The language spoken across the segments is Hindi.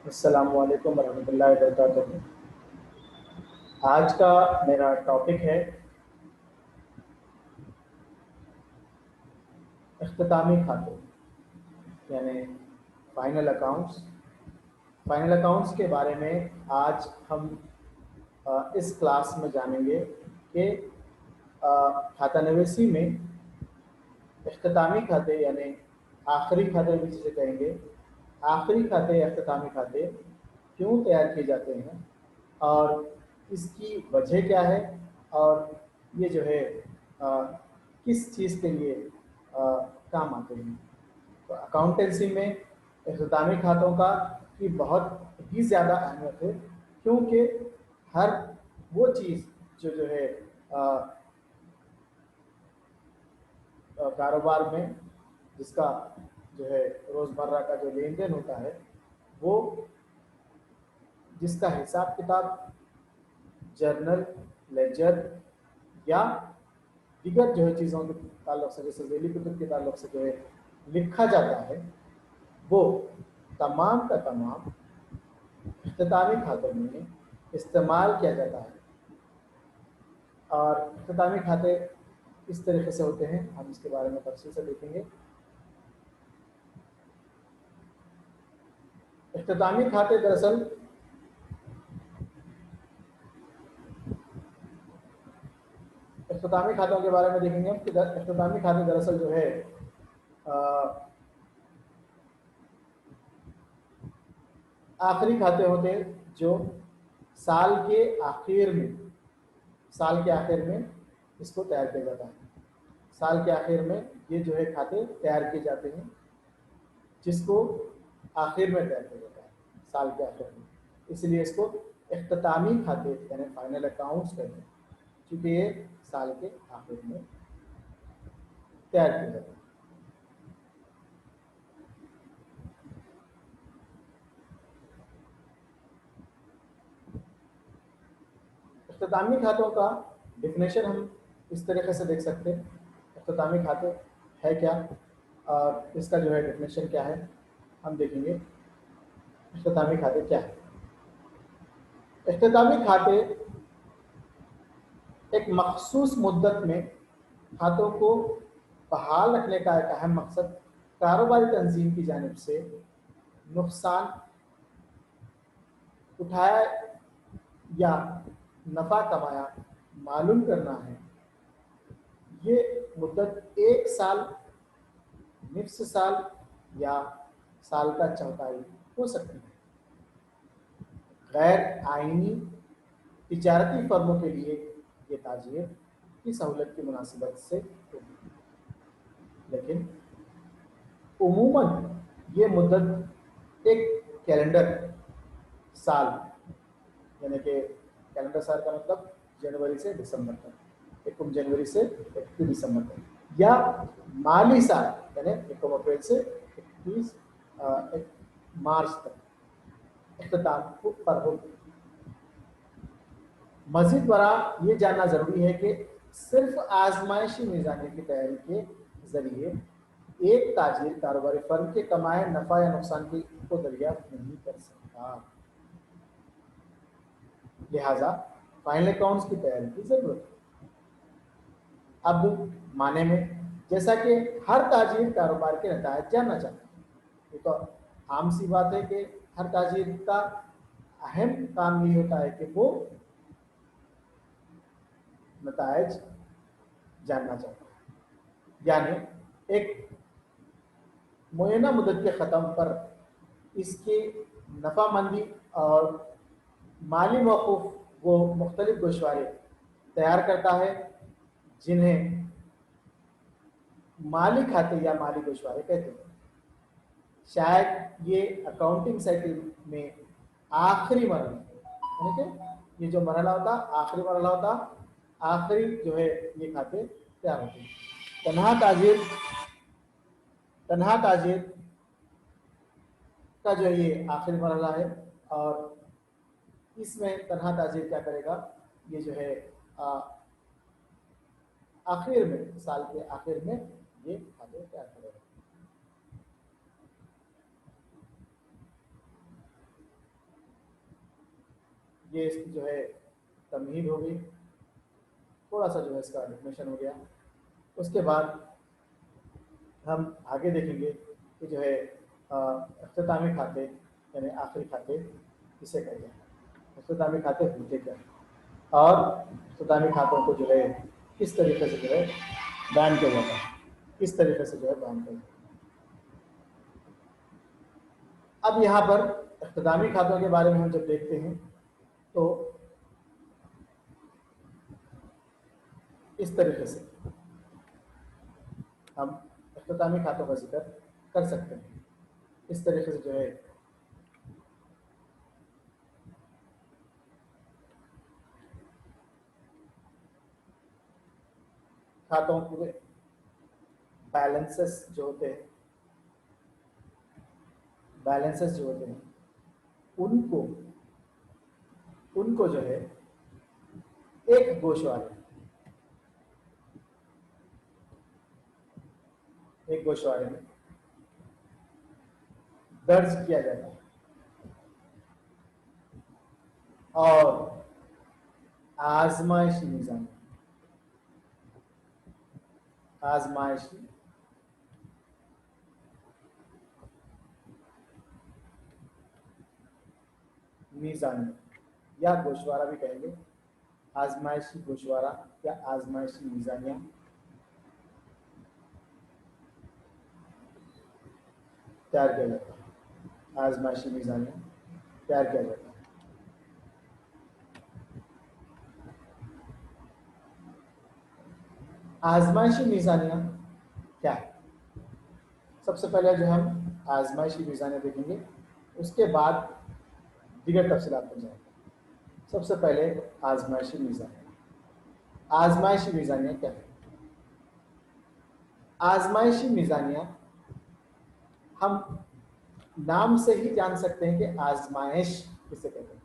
अस्सलामु अलैकुम वरहमतुल्लाहि वबरकातुहू। आज का मेरा टॉपिक है इख्तितामी खाते यानी फाइनल अकाउंट्स। फाइनल अकाउंट्स के बारे में आज हम इस क्लास में जानेंगे कि खाता नवीसी में इख्तितामी खाते यानी आखिरी खाते भी जिसे कहेंगे, आखिरी खाते या इख्तितामी खाते क्यों तैयार किए जाते हैं और इसकी वजह क्या है और ये जो है किस चीज़ के लिए काम आते हैं। तो अकाउंटेंसी में इख्तितामी खातों का की बहुत ही ज़्यादा अहमियत है, क्योंकि हर वो चीज़ जो है कारोबार में जिसका जो है रोज़मर्रा का जो लेन देन होता है, वो जिसका हिसाब किताब जर्नल, लेजर या दीगर जो है चीज़ों के ताल्लुक से, जैसे ज़ेली कुतुब के ताल्लुक से जो है लिखा जाता है, वो तमाम का तमाम इख्तितामी खातों में इस्तेमाल किया जाता है। और इख्तितामी खाते इस तरीके से होते हैं, हम इसके बारे में तफसील से देखेंगे। इख्तितामी खाते दरअसल इख्तितामी खातों के बारे में देखेंगे कि इख्तितामी खाते दरअसल जो है आखिरी खाते होते हैं जो साल के आखिर में इसको तैयार किया जाता है। साल के आखिर में ये जो है खाते तैयार किए जाते हैं, जिसको आखिर में तैयार किया जाता है, साल के आखिर में। इसलिए इसको इख्तितामी खाते यानी फाइनल अकाउंट्स कहते हैं, क्योंकि ये साल के आखिर में तैयार किया जाता है। इख्तितामी खातों का डिफिनेशन हम इस तरीके से देख सकते हैं। इख्तितामी खाते है क्या और इसका जो है डिफिनेशन क्या है, हम देखेंगे। इख्तितामी खाते क्या है? इख्तितामी खाते एक मखसूस मुद्दत में खातों को बहाल रखने का एक अहम मकसद कारोबारी तंजीम की जानिब से नुकसान उठाया या नफ़ा कमाया मालूम करना है। ये मुद्दत 1 साल, निफ्स साल या साल का चौथाई हो सकती है। गैर आइनी तिजारती फर्मों के लिए ये ताजीर की सहूलत की मुनासिबत से होगी, लेकिन उमूमन ये मुद्दत एक कैलेंडर साल यानी कि कैलेंडर साल का मतलब जनवरी से दिसंबर तक, 1 जनवरी से 31 दिसंबर तक, या माली साल यानी 1 अप्रैल से 31 मार्च तक इख्तिताम पर हो। मज़ीद बरा ये जानना ज़रूरी है कि सिर्फ आजमाइशी निज़ामी की तैयारी के ज़रिए एक ताजिर कारोबारी फर्म के कमाए नफ़ा या नुकसान को दरियाफ्त नहीं कर सकता। लिहाजा फाइनल अकाउंट्स की तैयारी की ज़रूरत है। अब माने में, जैसा कि हर ताजिर कारोबार के नतायज जानना चाहता है, ये तो आम सी बात है कि हर ताजिर का अहम काम ये होता है कि वो नतायज जानना चाहता है। यानी एक मुय्यना मुद्दत के ख़त्म पर इसकी नफ़ामंदी और माली मौक़ूफ़ वो मुख्तलिफ गोशवारे तैयार करता है, जिन्हें माली खाते या माली गोशवारे कहते हैं। शायद ये अकाउंटिंग साइकिल में आखिरी मरहला, यानी कि ये जो मरहला होता, आखिरी मरहला होता, आखिरी जो है ये खाते तैयार होते हैं। तनहा ताजिर का जो ये आखिरी मरहला है, और इसमें तनहा ताजिर क्या करेगा, ये जो है आखिर में, साल के आखिर में ये खाते तैयार करेगा। ये इसकी जो है तमहीद हो गई, थोड़ा सा जो है इसका डेफिनेशन हो गया। उसके बाद हम आगे देखेंगे कि जो है अख्तामी खाते यानी आखिरी खाते किसे कहते हैं, अख्तामी खाते होते क्या हैं और अख्तामी खातों को जो है किस तरीके से जो है बयान किया जाता है, किस तरीके से जो है बयान किया जाता है। अब यहाँ पर अख्तामी खातों के बारे में हम जब देखते हैं तो इस तरीके से हम अख्तामी खातों का जिक्र कर सकते हैं। इस तरीके से जो है खातों के बैलेंसेस जो होते हैं, उनको उनको जो है एक गोशवारे में दर्ज किया जाता है और आजमाइशी मीज़ान या गोशवारा भी कहेंगे, आजमाइशी गोशवारा या आजमाइशी मीज़ानिया तैयार किया जाता है। आजमाइशी मीज़ानिया तैयार किया जाता है। आजमाइशी मीज़ानिया क्या है? सबसे पहले जो हम आजमाइशी मीज़ानिया देखेंगे, उसके बाद दीगर तफसीलात पर जाएंगे। सबसे पहले आजमाइशी मीज़ानिया। आजमाइशी मीज़ानिया क्या है? आजमाइशी मीज़ानिया हम नाम से ही जान सकते हैं कि आजमाइश किसे कहते हैं।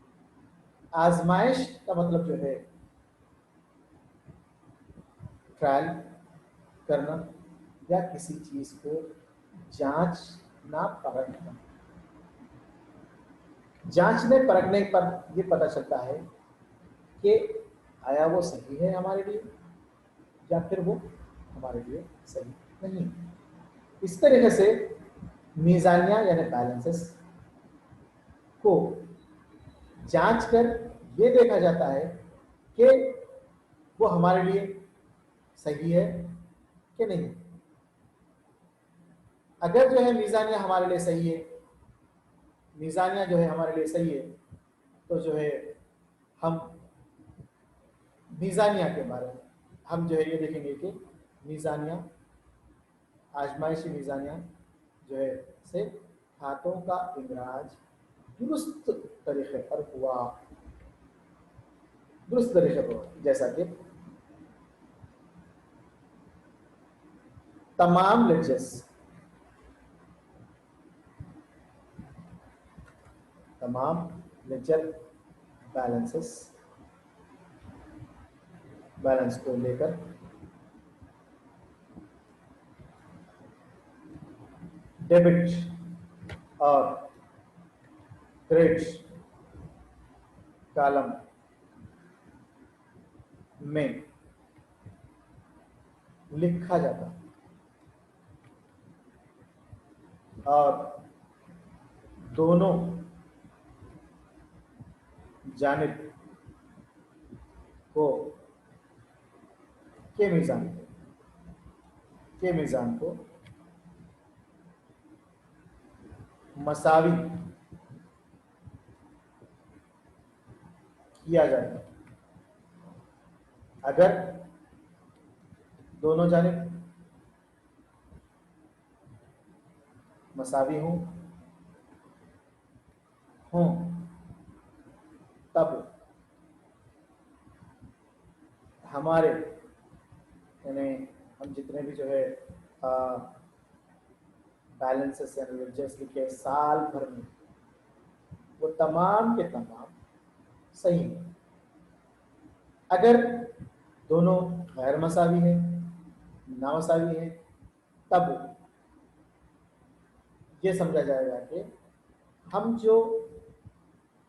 आजमाइश का मतलब जो है ट्रायल करना या किसी चीज को जांचना परखना। जांचने परखने पर यह पता चलता है कि आया वो सही है हमारे लिए या फिर वो हमारे लिए सही नहीं। इस तरीके से मीज़ानिया यानी बैलेंसेस को जांच कर ये देखा जाता है कि वो हमारे लिए सही है कि नहीं। अगर जो है मीज़ानिया हमारे लिए सही है, मीज़ानिया जो है हमारे लिए सही है, तो जो है हम मीज़ानिया के बारे में हम जो है ये देखेंगे कि मीज़ानिया, आजमाइशी मीज़ानिया जो है से खातों का इंदराज दुरुस्त तरीके पर हुआ, दुरुस्त तरीके पर हुआ। जैसा कि तमाम लेजेस, तमाम लेजर बैलेंस को लेकर डेबिट और क्रेडिट कॉलम में लिखा जाता है और दोनों जानिब को के मीज़ान को मसावी किया जाता है। अगर दोनों जानिब मसावी हों तब हमारे यानी हम जितने भी जो है बैलेंसेस यानी लेजर्स लिखे साल भर में, वो तमाम के तमाम सही है। अगर दोनों गैर मसावी है, नामसावी है, तब ये समझा जाएगा कि हम जो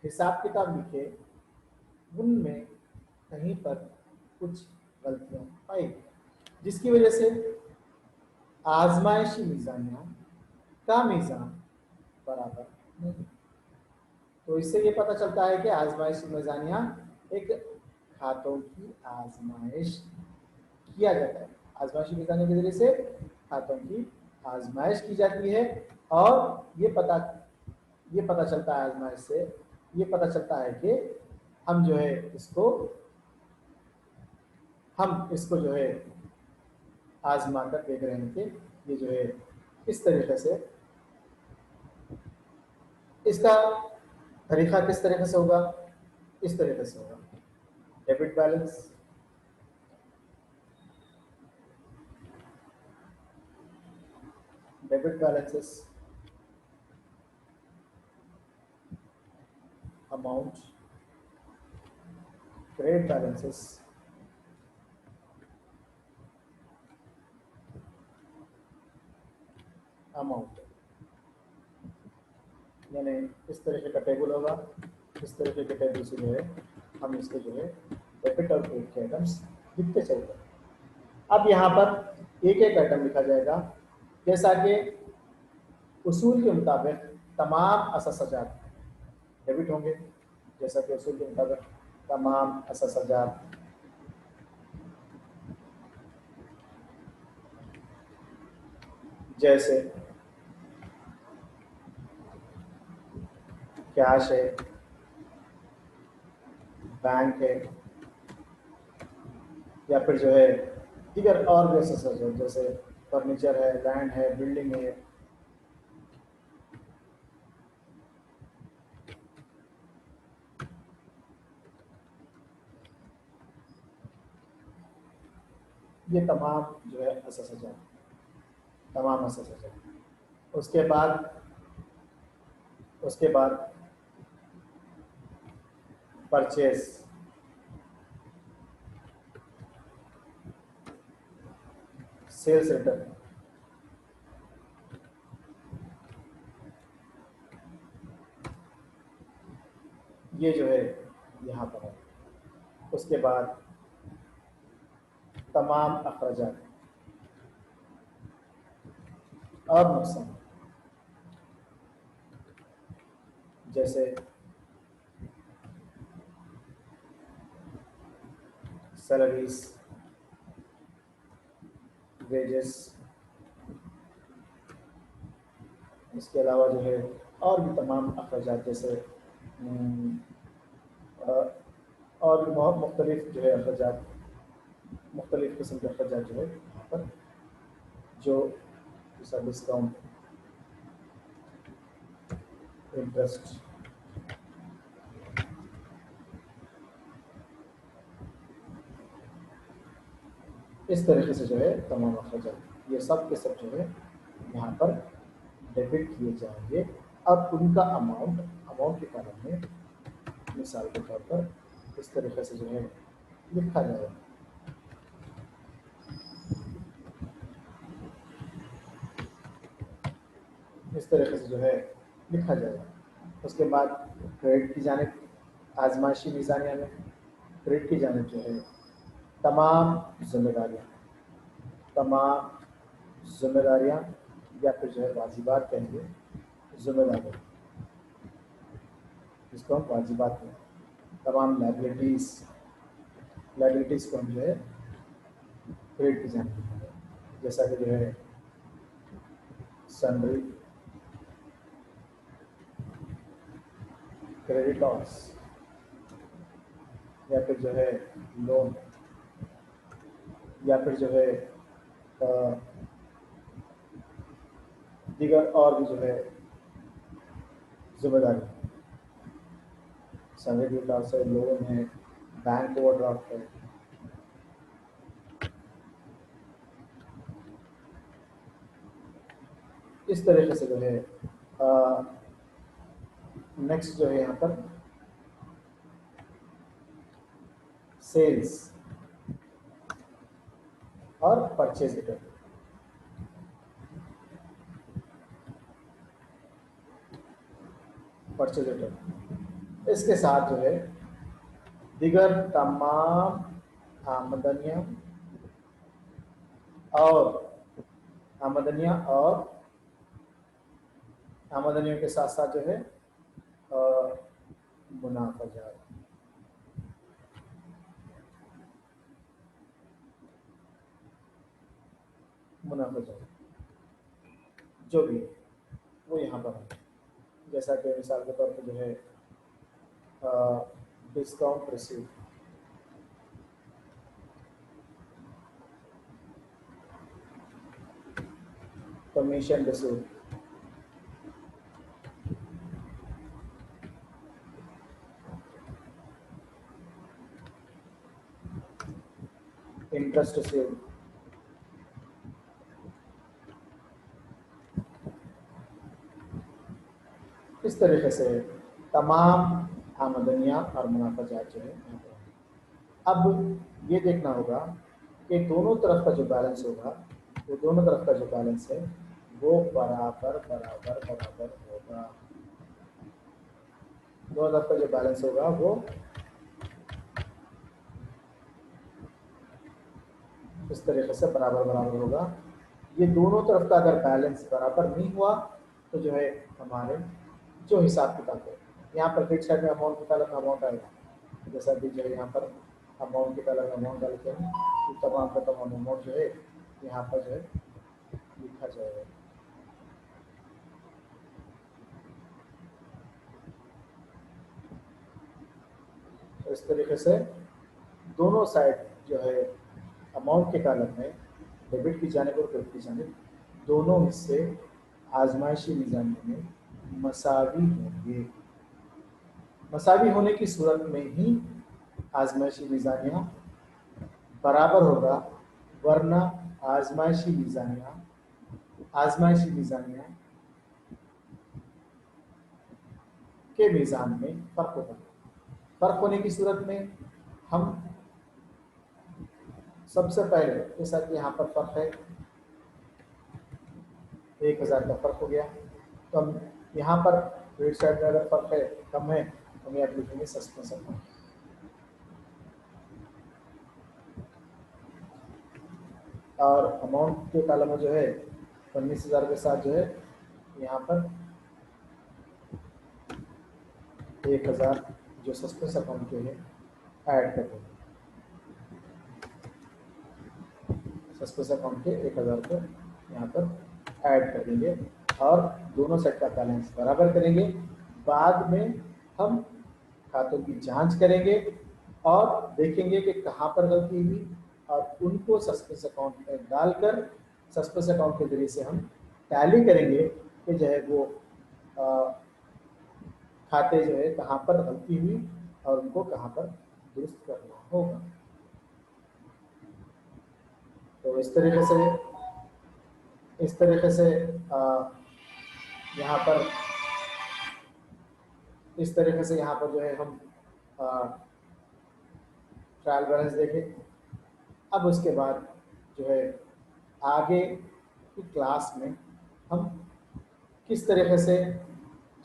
हिसाब किताब लिखे उनमें कहीं पर कुछ गलतियां पाई, जिसकी वजह से आजमाइशी मीज़ानिया का मीज़ान बराबर नहीं। तो इससे ये पता चलता है कि आजमाइशी मीज़ानिया एक खातों की आजमाइश किया जाता है। आजमाइशी मीज़ानिया के जरिए से खातों की आजमाइश की जाती है और ये पता चलता है आजमाइश से, ये पता चलता है कि हम जो है इसको जो है आजमा कर देख रहे हैं कि ये जो है इस तरीके से, इसका तरीका किस तरीके से होगा, इस तरीके से होगा। Debit balance, debit balances, amount, credit balances, amount, यानी इस तरीके का टेबल होगा। इस तरीके के टेबल से जो है हम इसके जो है डेबिट और क्रेडिट के आइटम्स लिखते चलते हैं। अब यहाँ पर एक एक आइटम लिखा जाएगा, जैसा कि उसूल के मुताबिक तमाम अससजात डेबिट होंगे। जैसा कि उसूल के मुताबिक तमाम अससजात जैसे कैश है, बैंक है, या फिर जो है दीगर और भी एसेसरीज है, जैसे फर्नीचर है, लैंड है, बिल्डिंग है, ये तमाम जो है एसेसरीज है, तमाम एसेसरीज है। उसके बाद उसके बाद परचेज, सेल्स रिटर्न, ये जो है यहाँ पर है। उसके बाद तमाम अखराजात और नुकसान, जैसे सैलरीज, वेजेस, इसके अलावा जो है और भी तमाम अखराजात, जैसे अ, और भी बहुत मुख्तलिफ जो है अखराजात, मुख्तलिफ किस्म के अखराजात जो है यहाँ पर, जो जैसा डिस्काउंट, इंटरेस्ट, इस तरीके से जो है तमाम अखराजात, ये सब के सब जो है यहाँ पर डेबिट किए जाएंगे। अब उनका अमाउंट के बारे में मिसाल के तौर पर इस तरीके से जो है लिखा जाएगा। इस तरीके से जो है लिखा जाएगा। उसके बाद क्रेडिट की जानिब, आजमाइशी मीज़ानिया में क्रेडिट की जानिब जो है तमाम जिम्मेदारियाँ, तमाम जिम्मेदारियाँ या फिर जो है वाजिबात कहेंगे, जिम्मेदारियाँ जिसको हम वाजिबात कहें, तमाम लाइबिलिटीज़ को हम जो है क्रेडिट की जानिब, जैसा कि जो है सन्ड्री, क्रेडिटर्स, या फिर जो है लोन, या फिर जो है दीगर और भी जो है जिम्मेदारी, सैलरी क्रेडिटर्स है, लोन है, बैंक ओवरड्राफ्ट है। इस तरीके से जो है नेक्स्ट जो है यहाँ पर सेल्स और परचेज रिटर्न, परचेज रिटर्न इसके साथ जो है दिगर तमाम आमदनियां और आमदनियों के साथ साथ जो है मुनाफा जात, जो भी है वो यहाँ पर है। जैसा कि मिसाल के तौर पर जो है discount receive, commission receive, interest receive, इस तरीके से तमाम आमदनियाँ और मुनाफा जात जो है यहाँ पर। अब ये देखना होगा कि दोनों तरफ का जो बैलेंस होगा, वो दोनों तरफ का जो बैलेंस है वो बराबर बराबर बराबर होगा। दोनों तरफ का जो बैलेंस होगा वो इस तरीके से बराबर बराबर होगा। ये दोनों तरफ का अगर बैलेंस बराबर नहीं हुआ तो जो है हमारे जो हिसाब किताब है, यहाँ पर फिक्स साइड में अमाउंट की तरफ अमाउंट आएगा, जैसा कि जो है यहाँ पर अमाउंट की तरफ अमाउंट डालते हैं तो तमाम का तमाम अमाउंट जो है यहाँ पर जो है लिखा जाएगा। तो इस तरीके से दोनों साइड जो है अमाउंट के कॉलम में डेबिट की जानिब और क्रेडिट की जानिब दोनों हिस्से आजमाइशी मिजानिया में मसावी होंगे। मसावी होने की सूरत में ही आजमाइशी मिजानिया बराबर होगा, वरना आजमाइशी मिजानिया के मीज़ान में फ़र्क होगा। फ़र्क होने की सूरत में हम सबसे पहले, जैसा कि यहाँ पर फ़र्क है 1000 का फ़र्क हो गया, तो हम यहाँ पर क्रेडिट साइड में अगर फ़र्क है कम है तो हम यहाँ लिखेंगे सस्पेंशन और अमाउंट के कॉलम में जो है 19,000 के साथ जो है यहाँ पर 1000 जो सस्पेंस अकाउंट के है ऐड कर देंगे। सस्पेंस अकाउंट के 1000 को यहाँ पर ऐड कर देंगे और दोनों सेट का बैलेंस बराबर करेंगे। बाद में हम खातों की जांच करेंगे और देखेंगे कि कहाँ पर गलती हुई और उनको सस्पेंस अकाउंट में डालकर सस्पेंस अकाउंट के जरिए से हम टैली करेंगे कि जो है वो खाते जो है कहाँ पर गलती हुई और उनको कहाँ पर दुरुस्त करना होगा। तो इस तरीके से यहाँ पर इस तरीके से यहाँ पर जो है हम ट्रायल बैलेंस देखें। अब उसके बाद जो है आगे की क्लास में हम किस तरीके से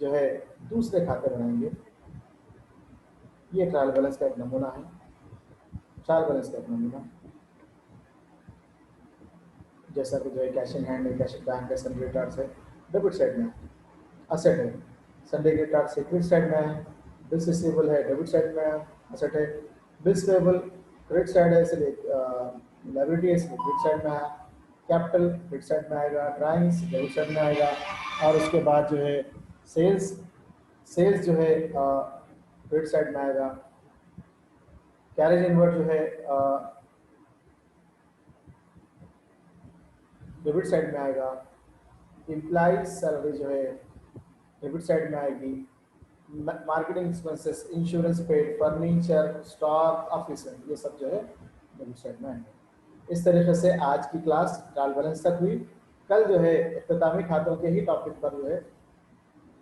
जो है दूसरे खाते बनाएंगे। ये ट्रायल बैलेंस का एक नमूना है। ट्रायल बैलेंस का एक नमूना जैसा कि जो है कैश इन हैंड है, कैश इन बैंक है, सन्डे रिटार्ड्स है, डेबिट साइड में असेट है, सन्डे रिटार्ड्स है, क्रेडिट साइड में है, बिल्स रिसीवेबल है, डेबिट साइड में असेट है, बिल्स पेबल क्रेडिट साइड है, इसलिए लायबिलिटी है, इसलिए क्रेडिट साइड में है, कैपिटल क्रेडिट साइड में आएगा, ड्राइंग्स डेबिट साइड में आएगा और उसके बाद जो है सेल्स जो है क्रेडिट साइड में आएगा, कैरेज इनवर्ट जो है डेबिट साइड में आएगा, इम्प्लाइज सैलरी जो है डेबिट साइड में आएगी, marketing expenses, insurance paid, furniture, stock, office, ये सब जो है डेबिट साइड में आएंगे। इस तरीके से आज की क्लास ट्रायल बैलेंस तक हुई। कल जो है इख्तितामी खातों के ही टॉपिक पर जो है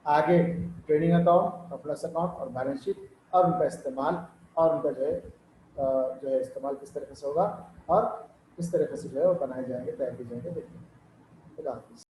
आगे ट्रेडिंग अकाउंट, सरप्लस अकाउंट और बैलेंस शीट और उनका इस्तेमाल और उनका जो है इस्तेमाल किस तरीके से होगा और किस तरीके से जो है वो बनाए जाएंगे, तैयार किए जाएंगे, देखिए। खुदा हाफिज़।